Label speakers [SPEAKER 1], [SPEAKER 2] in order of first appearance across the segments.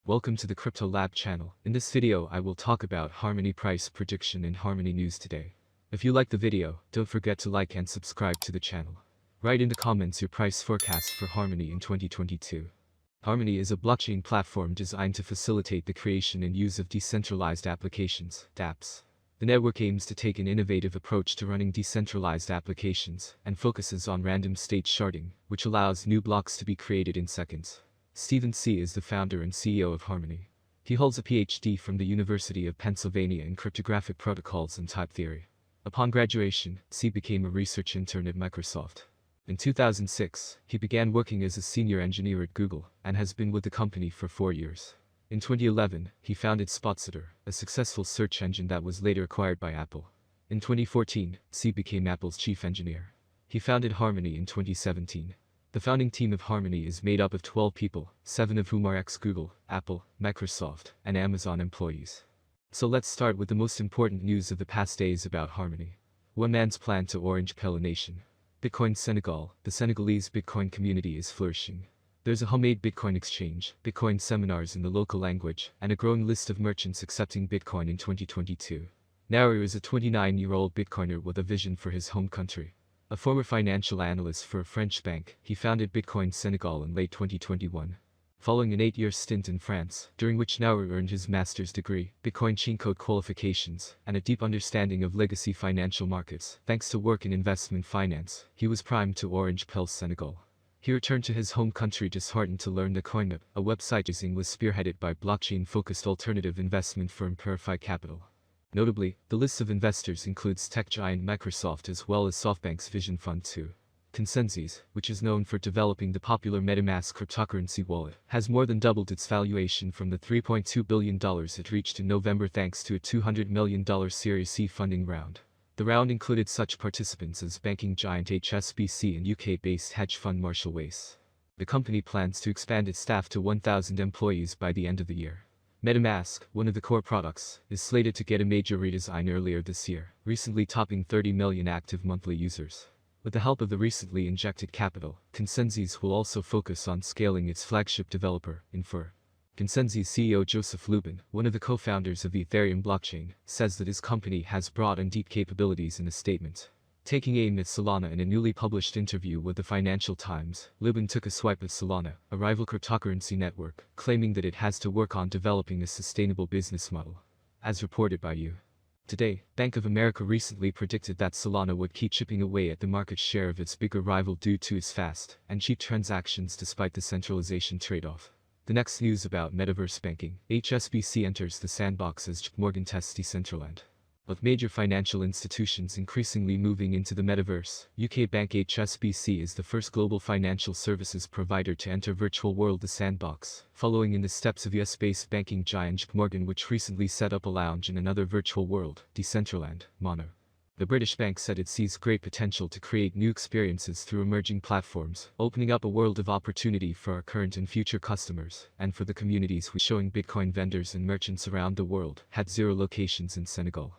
[SPEAKER 1] Welcome to the Crypto Lab channel. In this video I will talk about Harmony price prediction and Harmony news today. If you like the video, don't forget to like and subscribe to the channel. Write in the comments your price forecast for Harmony in 2022. Harmony is a blockchain platform designed to facilitate the creation and use of decentralized applications, dApps. The network aims to take an innovative approach to running decentralized applications and focuses on random state sharding, which allows new blocks to be created in seconds. Stephen C. is the founder and CEO of Harmony. He holds a PhD from the University of Pennsylvania in cryptographic protocols and type theory. Upon graduation, C. became a research intern at Microsoft. In 2006, he began working as a senior engineer at Google and has been with the company for 4 years. In 2011, he founded Spotster, a successful search engine that was later acquired by Apple. In 2014, C became Apple's chief engineer. He founded Harmony in 2017. The founding team of Harmony is made up of 12 people, 7 of whom are ex-Google, Apple, Microsoft, and Amazon employees. So let's start with the most important news of the past days about Harmony. One man's plan to orange pill a nation. Bitcoin Senegal, the Senegalese Bitcoin community is flourishing. There's a homemade Bitcoin exchange, Bitcoin seminars in the local language, and a growing list of merchants accepting Bitcoin in 2022. Nauru is a 29-year-old Bitcoiner with a vision for his home country. A former financial analyst for a French bank, he founded Bitcoin Senegal in late 2021. Following an 8-year stint in France, during which Nauru earned his master's degree, Bitcoin chain code qualifications, and a deep understanding of legacy financial markets, thanks to work in investment finance, he was primed to orange pill Senegal. He returned to his home country disheartened to learn that CoinUp, a website using was spearheaded by blockchain-focused alternative investment firm Purify Capital. Notably, the list of investors includes tech giant Microsoft as well as SoftBank's Vision Fund 2. Consensys, which is known for developing the popular MetaMask cryptocurrency wallet, has more than doubled its valuation from the $3.2 billion it reached in November thanks to a $200 million Series C funding round. The round included such participants as banking giant HSBC and UK-based hedge fund Marshall Wace. The company plans to expand its staff to 1,000 employees by the end of the year. MetaMask, one of the core products, is slated to get a major redesign earlier this year, recently topping 30 million active monthly users. With the help of the recently injected capital, Consensys will also focus on scaling its flagship developer, Infer. Consensys CEO Joseph Lubin, one of the co-founders of the Ethereum blockchain, says that his company has broad and deep capabilities in a statement. Taking aim at Solana in a newly published interview with the Financial Times, Lubin took a swipe at Solana, a rival cryptocurrency network, claiming that it has to work on developing a sustainable business model. As reported by U. Today, Bank of America recently predicted that Solana would keep chipping away at the market share of its bigger rival due to its fast and cheap transactions despite the centralization trade-off. The next news about metaverse banking, HSBC enters the sandbox as JP Morgan tests Decentraland. With major financial institutions increasingly moving into the metaverse, UK bank HSBC is the first global financial services provider to enter virtual world The Sandbox, following in the steps of US-based banking giant JP Morgan, which recently set up a lounge in another virtual world, Decentraland, Mono. The British bank said it sees great potential to create new experiences through emerging platforms, opening up a world of opportunity for our current and future customers, and for the communities showing Bitcoin vendors and merchants around the world, had 0 locations in Senegal.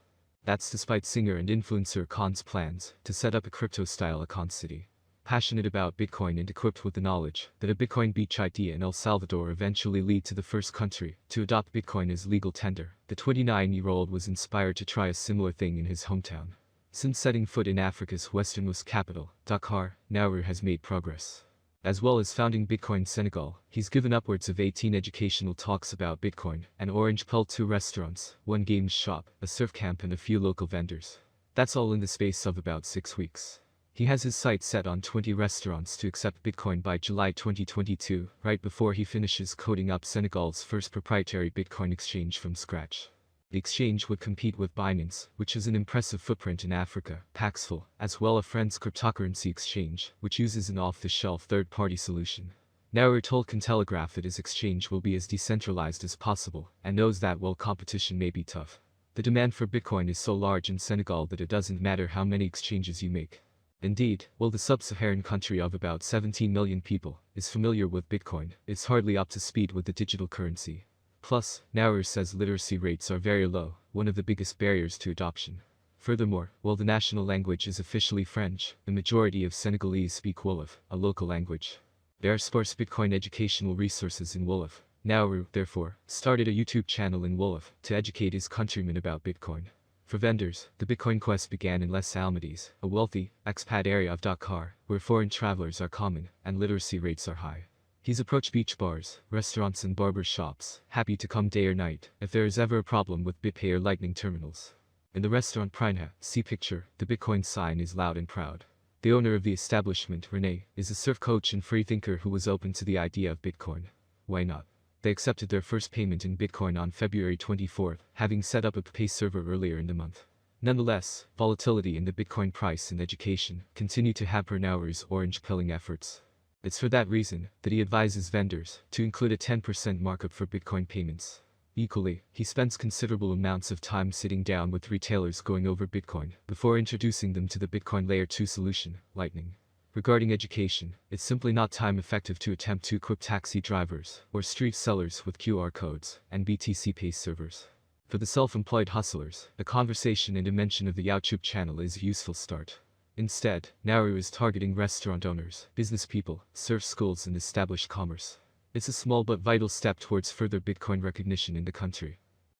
[SPEAKER 1] That's despite singer and influencer Khan's plans to set up a crypto-style Akon city. Passionate about Bitcoin and equipped with the knowledge that a Bitcoin beach idea in El Salvador eventually lead to the first country to adopt Bitcoin as legal tender, the 29-year-old was inspired to try a similar thing in his hometown. Since setting foot in Africa's westernmost capital, Dakar, Nauru has made progress. As well as founding Bitcoin Senegal, he's given upwards of 18 educational talks about Bitcoin, an orange pill, 2 restaurants, 1 games shop, a surf camp and a few local vendors. That's all in the space of about 6 weeks. He has his sights set on 20 restaurants to accept Bitcoin by July 2022, right before he finishes coding up Senegal's first proprietary Bitcoin exchange from scratch. The exchange would compete with Binance, which has an impressive footprint in Africa, Paxful, as well as Friends cryptocurrency exchange, which uses an off-the-shelf third-party solution. Nauru told Cointelegraph that his exchange will be as decentralized as possible, and knows that while competition may be tough, the demand for Bitcoin is so large in Senegal that it doesn't matter how many exchanges you make. Indeed, while the sub-Saharan country of about 17 million people is familiar with Bitcoin, it's hardly up to speed with the digital currency. Plus, Nauru says literacy rates are very low, one of the biggest barriers to adoption. Furthermore, while the national language is officially French, the majority of Senegalese speak Wolof, a local language. There are sparse Bitcoin educational resources in Wolof, Nauru, therefore, started a YouTube channel in Wolof to educate his countrymen about Bitcoin. For vendors, the Bitcoin quest began in Les Almadies, a wealthy, expat area of Dakar, where foreign travelers are common and literacy rates are high. He's approached beach bars, restaurants and barber shops, happy to come day or night, if there is ever a problem with BitPay or Lightning terminals. In the restaurant Prinha, see picture, the Bitcoin sign is loud and proud. The owner of the establishment, Rene, is a surf coach and free thinker who was open to the idea of Bitcoin. Why not? They accepted their first payment in Bitcoin on February 24, having set up a Pay server earlier in the month. Nonetheless, volatility in the Bitcoin price and education continue to hamper Nauru's orange pilling efforts. It's for that reason that he advises vendors to include a 10% markup for Bitcoin payments. Equally, he spends considerable amounts of time sitting down with retailers going over Bitcoin before introducing them to the Bitcoin Layer 2 solution, Lightning. Regarding education, it's simply not time-effective to attempt to equip taxi drivers or street sellers with QR codes and BTC Pay servers. For the self-employed hustlers, a conversation and a mention of the YouTube channel is a useful start. Instead, Nauru is targeting restaurant owners, business people, surf schools and established commerce. It's a small but vital step towards further Bitcoin recognition in the country.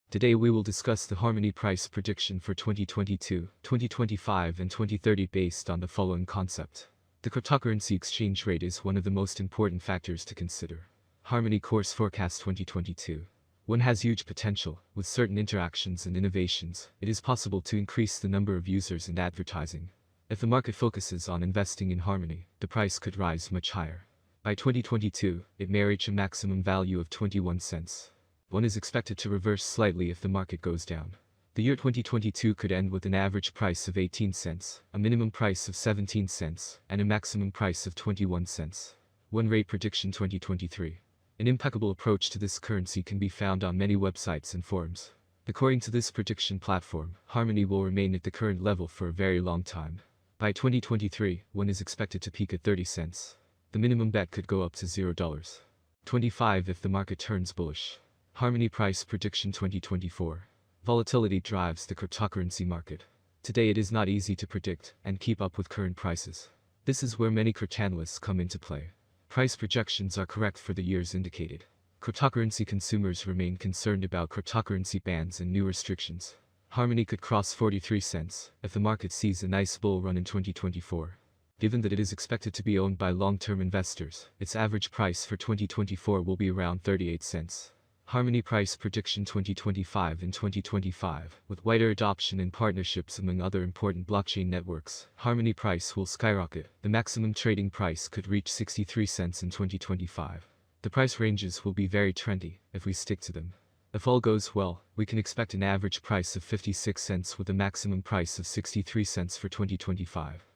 [SPEAKER 1] Today we will discuss the Harmony price prediction for 2022, 2025 and 2030 based on the following concept. The cryptocurrency exchange rate is one of the most important factors to consider. Harmony Course Forecast 2022. One has huge potential. With certain interactions and innovations, it is possible to increase the number of users and advertising. If the market focuses on investing in Harmony, the price could rise much higher. By 2022, it may reach a maximum value of 21 cents. One is expected to reverse slightly if the market goes down. The year 2022 could end with an average price of 18 cents, a minimum price of 17 cents, and a maximum price of 21 cents. One rate prediction 2023. An impeccable approach to this currency can be found on many websites and forums. According to this prediction platform, Harmony will remain at the current level for a very long time. By 2023, one is expected to peak at 30 cents. The minimum bet could go up to $0. 25 if the market turns bullish. Harmony price prediction 2024. Volatility drives the cryptocurrency market. Today it is not easy to predict and keep up with current prices. This is where many cryptanalysts come into play. Price projections are correct for the years indicated. Cryptocurrency consumers remain concerned about cryptocurrency bans and new restrictions. Harmony could cross 43 cents if the market sees a nice bull run in 2024. Given that it is expected to be owned by long-term investors, its average price for 2024 will be around 38 cents. Harmony price prediction 2025 and 2025. With wider adoption and partnerships among other important blockchain networks, Harmony price will skyrocket. The maximum trading price could reach 63 cents in 2025. The price ranges will be very trendy if we stick to them. If all goes well, we can expect an average price of 56 cents with a maximum price of 63 cents for 2025.